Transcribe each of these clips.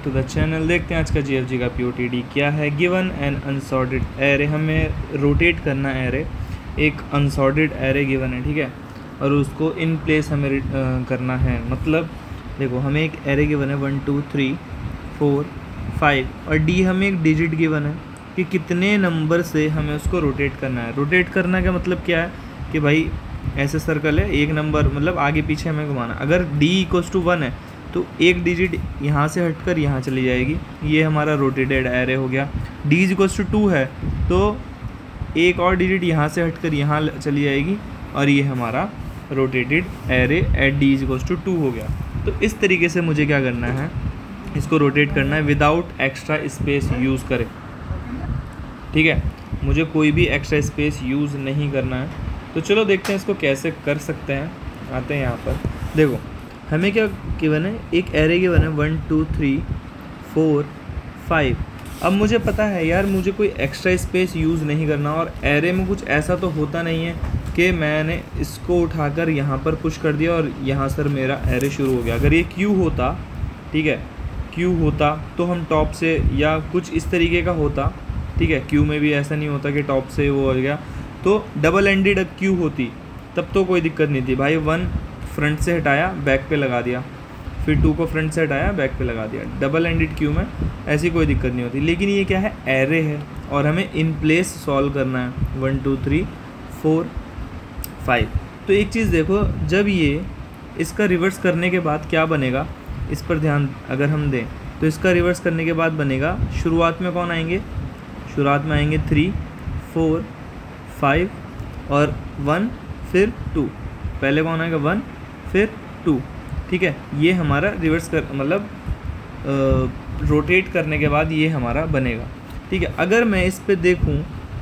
To the channel. देखते हैं आज का GFG का POTD क्या है। गिवन एन अनसॉर्टेड एरे, हमें रोटेट करना एरे, एक अनसॉर्टेड एरे गिवन है, ठीक है, और उसको इन प्लेस हमें करना है। मतलब देखो हमें एक एरे गिवन है 1 2 3 4 5 और डी हमें एक डिजिट गिवन है कि कितने नंबर से हमें उसको रोटेट करना है। रोटेट करना का मतलब क्या है कि भाई ऐसे सर्कल है, एक नंबर मतलब आगे पीछे हमें घुमाना। अगर d = 1 है तो एक डिजिट यहाँ से हटकर यहाँ चली जाएगी, ये हमारा रोटेटेड एरे हो गया। d = 2 है तो एक और डिजिट यहाँ से हटकर यहाँ चली जाएगी और ये हमारा रोटेटेड एरे एट d = 2 हो गया। तो इस तरीके से मुझे क्या करना है, इसको रोटेट करना है विदाउट एक्स्ट्रा स्पेस यूज़ करें, ठीक है। मुझे कोई भी एक्स्ट्रा स्पेस यूज़ नहीं करना है। तो चलो देखते हैं इसको कैसे कर सकते हैं। आते हैं यहाँ पर, देखो हमें क्या गिवन है, एक एरे गिवन है 1 2 3 4 5। अब मुझे पता है यार मुझे कोई एक्स्ट्रा स्पेस यूज़ नहीं करना, और एरे में कुछ ऐसा तो होता नहीं है कि मैंने इसको उठाकर यहाँ पर पुश कर दिया और यहाँ सर मेरा एरे शुरू हो गया। अगर ये क्यू होता, ठीक है, क्यू होता तो हम टॉप से या कुछ इस तरीके का होता, ठीक है। क्यू में भी ऐसा नहीं होता कि टॉप से वो हो गया, तो डबल एंडेड क्यू होती तब तो कोई दिक्कत नहीं थी भाई। 1 फ्रंट से हटाया बैक पे लगा दिया, फिर 2 को फ्रंट से हटाया बैक पे लगा दिया। डबल एंडेड क्यू में ऐसी कोई दिक्कत नहीं होती। लेकिन ये क्या है, एरे है और हमें इन प्लेस सॉल्व करना है 1 2 3 4 5। तो एक चीज़ देखो, जब ये इसका रिवर्स करने के बाद क्या बनेगा, इस पर ध्यान अगर हम दें तो इसका रिवर्स करने के बाद बनेगा, शुरुआत में कौन आएंगे, शुरुआत में आएंगे 3 4 5 और 1 फिर 2। पहले कौन आएगा 1 फिर 2, ठीक है। ये हमारा रिवर्स कर मतलब रोटेट करने के बाद ये हमारा बनेगा, ठीक है। अगर मैं इस पे देखूं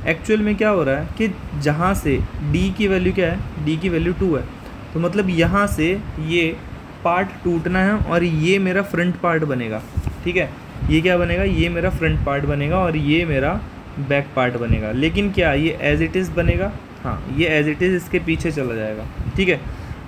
एक्चुअल में क्या हो रहा है कि जहाँ से d की वैल्यू क्या है, d की वैल्यू 2 है, तो मतलब यहाँ से ये पार्ट टूटना है और ये मेरा फ्रंट पार्ट बनेगा, ठीक है। ये क्या बनेगा, ये मेरा फ्रंट पार्ट बनेगा और ये मेरा बैक पार्ट बनेगा। लेकिन क्या ये एज इट इज़ बनेगा, हाँ ये एज इट इज़ इसके पीछे चला जाएगा, ठीक है।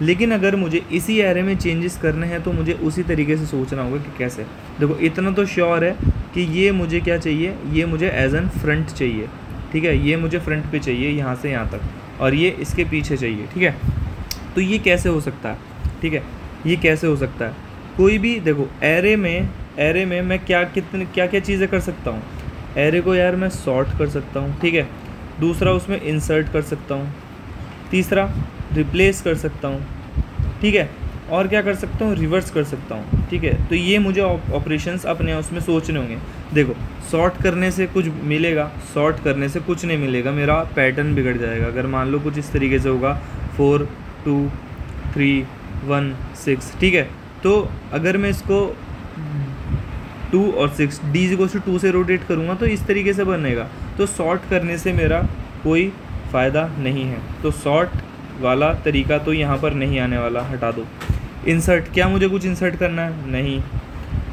लेकिन अगर मुझे इसी एरे में चेंजेस करने हैं तो मुझे उसी तरीके से सोचना होगा कि कैसे। देखो इतना तो श्योर है कि ये मुझे क्या चाहिए, ये मुझे एज एन फ्रंट चाहिए, ठीक है। ये मुझे फ्रंट पे चाहिए यहाँ से यहाँ तक, और ये इसके पीछे चाहिए, ठीक है। तो ये कैसे हो सकता है, ठीक है, ये कैसे हो सकता है। कोई भी देखो एरे में मैं क्या क्या चीज़ें कर सकता हूँ। एरे को यार मैं सॉर्ट कर सकता हूँ, ठीक है। दूसरा उसमें इंसर्ट कर सकता हूँ, तीसरा रिप्लेस कर सकता हूँ, ठीक है। और क्या कर सकता हूँ, रिवर्स कर सकता हूँ, ठीक है। तो ये मुझे ऑपरेशंस अपने उसमें सोचने होंगे। देखो सॉर्ट करने से कुछ मिलेगा, सॉर्ट करने से कुछ नहीं मिलेगा, मेरा पैटर्न बिगड़ जाएगा। अगर मान लो कुछ इस तरीके से होगा 4 2 3 1 6, ठीक है। तो अगर मैं इसको 2 और 6 d = 2 से रोटेट करूँगा तो इस तरीके से बनेगा। तो सॉर्ट करने से मेरा कोई फ़ायदा नहीं है, तो सॉर्ट वाला तरीका तो यहाँ पर नहीं आने वाला, हटा दो। इंसर्ट, क्या मुझे कुछ इंसर्ट करना है, नहीं।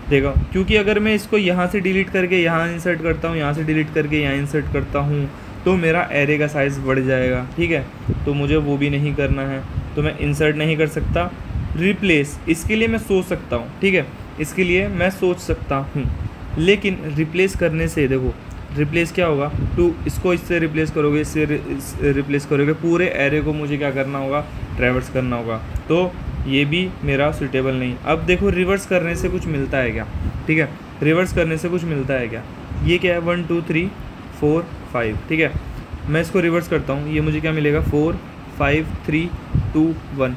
देखो क्योंकि अगर मैं इसको यहाँ से डिलीट करके यहाँ इंसर्ट करता हूँ, यहाँ से डिलीट करके यहाँ इंसर्ट करता हूँ तो मेरा एरे का साइज़ बढ़ जाएगा, ठीक है। तो मुझे वो भी नहीं करना है, तो मैं इंसर्ट नहीं कर सकता। रिप्लेस, इसके लिए मैं सोच सकता हूँ, ठीक है, इसके लिए मैं सोच सकता हूँ। लेकिन रिप्लेस करने से देखो रिप्लेस क्या होगा, 2 इसको इससे रिप्लेस करोगे, इससे रिप्लेस करोगे, पूरे एरे को मुझे क्या करना होगा, ट्रैवर्स करना होगा। तो ये भी मेरा सूटेबल नहीं। अब देखो रिवर्स करने से कुछ मिलता है क्या, ठीक है, रिवर्स करने से कुछ मिलता है क्या। ये क्या है 1 2 3 4 5, ठीक है। मैं इसको रिवर्स करता हूँ, ये मुझे क्या मिलेगा 4 5 3 2 1।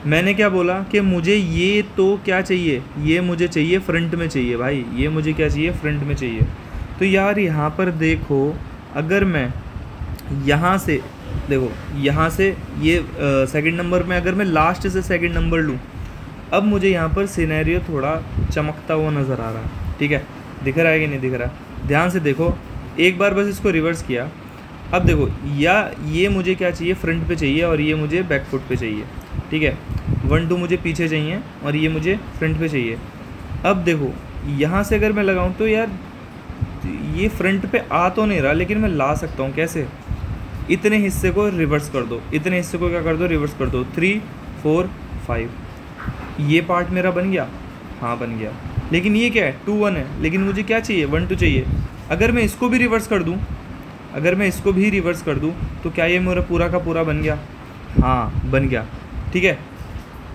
मैंने क्या बोला कि मुझे ये तो क्या चाहिए, ये मुझे चाहिए फ्रंट में चाहिए भाई, ये मुझे क्या चाहिए, फ्रंट में चाहिए। तो यार यहाँ पर देखो अगर मैं यहाँ से देखो यहाँ से ये सेकंड नंबर में अगर मैं लास्ट से सेकंड नंबर लूँ, अब मुझे यहाँ पर सिनेरियो थोड़ा चमकता हुआ नज़र आ रहा है, ठीक है। दिख रहा है कि नहीं दिख रहा, ध्यान से देखो। एक बार बस इसको रिवर्स किया, अब देखो या ये मुझे क्या चाहिए, फ्रंट पे चाहिए और ये मुझे बैक फुट पे चाहिए, ठीक है। 1 2 मुझे पीछे चाहिए और ये मुझे फ्रंट पे चाहिए। अब देखो यहाँ से अगर मैं लगाऊँ तो यार ये फ्रंट पे आ तो नहीं रहा, लेकिन मैं ला सकता हूँ कैसे, इतने हिस्से को रिवर्स कर दो, इतने हिस्से को क्या कर दो, रिवर्स कर दो। 3 4 5, ये पार्ट मेरा बन गया, हाँ बन गया। लेकिन ये क्या है 2 1 है, लेकिन मुझे क्या चाहिए 1 2 चाहिए। अगर मैं इसको भी रिवर्स कर दूँ, अगर मैं इसको भी रिवर्स कर दूँ तो क्या ये मेरा पूरा का पूरा बन गया? हाँ बन गया, ठीक है।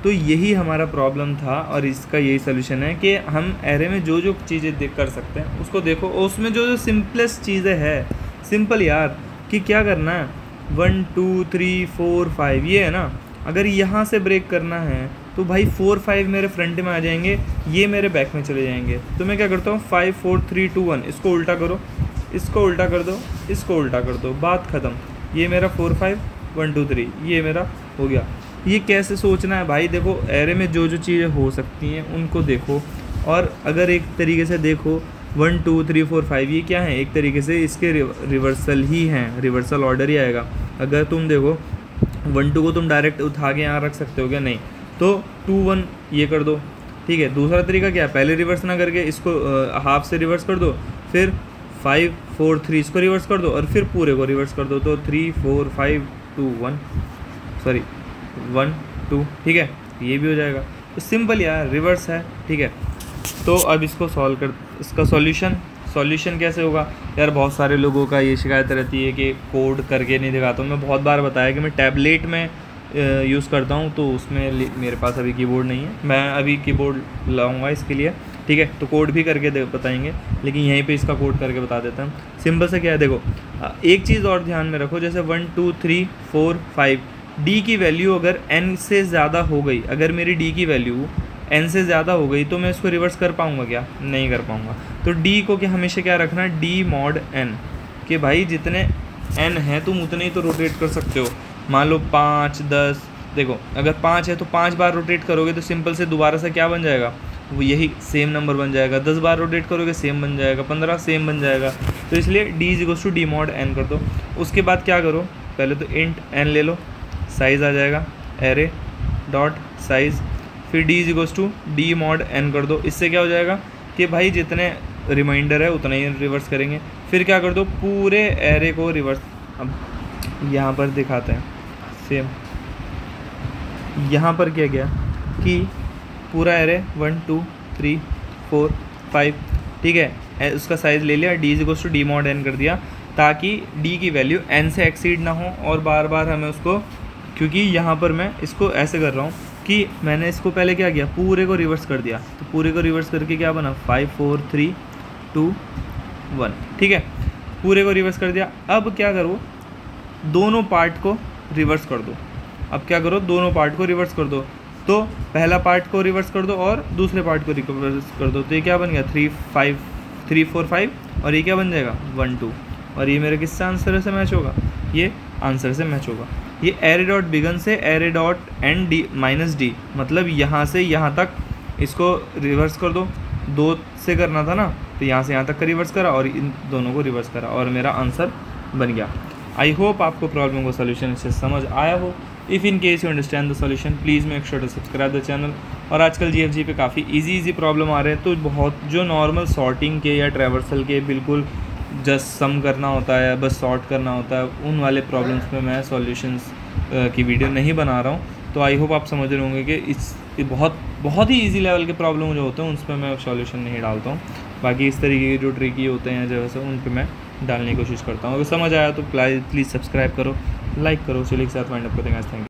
तो यही हमारा प्रॉब्लम था और इसका यही सोल्यूशन है कि हम एरे में जो जो चीज़ें देख कर सकते हैं उसको देखो, और उसमें जो जो सिंपलेस्ट चीज़ें हैं, सिंपल यार, कि क्या करना है 1 2 3 4 5 ये है ना। अगर यहाँ से ब्रेक करना है तो भाई 4 5 मेरे फ्रंट में आ जाएंगे, ये मेरे बैक में चले जाएंगे। तो मैं क्या करता हूँ 5 4 3 2 1, इसको उल्टा करो, इसको उल्टा कर दो, इसको उल्टा कर दो, बात ख़त्म। ये मेरा 4 5 1 2 3 ये मेरा हो गया। ये कैसे सोचना है भाई, देखो एरे में जो जो चीज़ें हो सकती हैं उनको देखो, और अगर एक तरीके से देखो 1 2 3 4 5 ये क्या है, एक तरीके से इसके रिवर्सल ही हैं, रिवर्सल ऑर्डर ही आएगा। अगर तुम देखो 1 2 को तुम डायरेक्ट उठा के यहाँ रख सकते हो क्या? नहीं, तो 2 1 ये कर दो, ठीक है। दूसरा तरीका क्या है, पहले रिवर्स ना करके इसको हाफ से रिवर्स कर दो, फिर 5 4 3 इसको रिवर्स कर दो, और फिर पूरे को रिवर्स कर दो। तो 3 4 5 2 1 सॉरी 1 2, ठीक है, ये भी हो जाएगा। तो सिंपल यार रिवर्स है, ठीक है। तो अब इसको सॉल्व कर, इसका सॉल्यूशन कैसे होगा यार? बहुत सारे लोगों का ये शिकायत रहती है कि कोड करके नहीं दिखाता हूँ। मैं बहुत बार बताया कि मैं टैबलेट में यूज़ करता हूँ, तो उसमें मेरे पास अभी कीबोर्ड नहीं है, मैं अभी कीबोर्ड लाऊंगा इसके लिए, ठीक है। तो कोड भी करके बताएंगे, लेकिन यहीं पे इसका कोड करके बता देता हूँ। सिंपल से क्या है, देखो एक चीज़ और ध्यान में रखो, जैसे 1 2 3 4 5 डी की वैल्यू अगर n से ज़्यादा हो गई, अगर मेरी डी की वैल्यू n से ज़्यादा हो गई तो मैं इसको रिवर्स कर पाऊँगा क्या? नहीं कर पाऊँगा। तो d को क्या हमेशा क्या रखना है, d mod n, कि भाई जितने n हैं तुम उतने ही तो रोटेट कर सकते हो। मान लो 5 10, देखो अगर 5 है तो 5 बार रोटेट करोगे तो सिंपल से दोबारा से क्या बन जाएगा, वो यही सेम नंबर बन जाएगा। 10 बार रोटेट करोगे सेम बन जाएगा, 15 सेम बन जाएगा। तो इसलिए d = d mod n कर दो। उसके बाद क्या करो, पहले तो इंट n ले लो, साइज़ आ जाएगा एरे डॉट साइज़, फिर d = d mod n कर दो। इससे क्या हो जाएगा कि भाई जितने रिमाइंडर है उतना ही रिवर्स करेंगे। फिर क्या कर दो, पूरे एरे को रिवर्स, अब यहाँ पर दिखाते हैं सेम, यहाँ पर क्या गया कि पूरा एरे 1 2 3 4 5, ठीक है, उसका साइज़ ले लिया, d = d mod n कर दिया, ताकि d की वैल्यू n से एक्सीड ना हो और बार बार हमें उसको, क्योंकि यहाँ पर मैं इसको ऐसे कर रहा हूँ कि मैंने इसको पहले क्या किया, पूरे को रिवर्स कर दिया। तो पूरे को रिवर्स करके क्या बना 5 4 3 2 1, ठीक है, पूरे को रिवर्स कर दिया। अब क्या करो, दोनों पार्ट को रिवर्स कर दो। अब क्या करो, दोनों पार्ट को रिवर्स कर दो। तो पहला पार्ट को रिवर्स कर दो और दूसरे पार्ट को रिवर्स कर दो। तो ये क्या बन गया 3 4 5, और ये क्या बन जाएगा 1 2, और ये मेरे किससे आंसर से मैच होगा, ये आंसर से मैच होगा। ये एरे डॉट बिगन से array dot and D minus D, मतलब यहाँ से यहाँ तक इसको रिवर्स कर दो। 2 से करना था ना, तो यहाँ से यहाँ तक का रिवर्स करा और इन दोनों को रिवर्स करा, और मेरा आंसर बन गया। आई होप आपको प्रॉब्लम का सोल्यूशन इससे समझ आया हो। If in case you understand the solution please make sure to subscribe the channel. और आजकल GFG पे काफ़ी इजी प्रॉब्लम आ रहे हैं, तो बहुत जो नॉर्मल सॉर्टिंग के या ट्रैवर्सल के बिल्कुल जस्ट सम करना होता है, बस सॉर्ट करना होता है, उन वाले प्रॉब्लम्स पे मैं सॉल्यूशंस की वीडियो नहीं बना रहा हूँ। तो आई होप आप समझ रहे होंगे कि बहुत ही इजी लेवल के प्रॉब्लम जो होते हैं उन पर मैं सॉल्यूशन नहीं डालता हूँ। बाकी इस तरीके के जो ट्रिकी होते हैं जैसे उन पर मैं डालने की कोशिश करता हूँ। अगर समझ आया तो प्लीज़ सब्सक्राइब करो, लाइक करो। चलिए एक साथ वाइंड अप करते हैं। Thank you.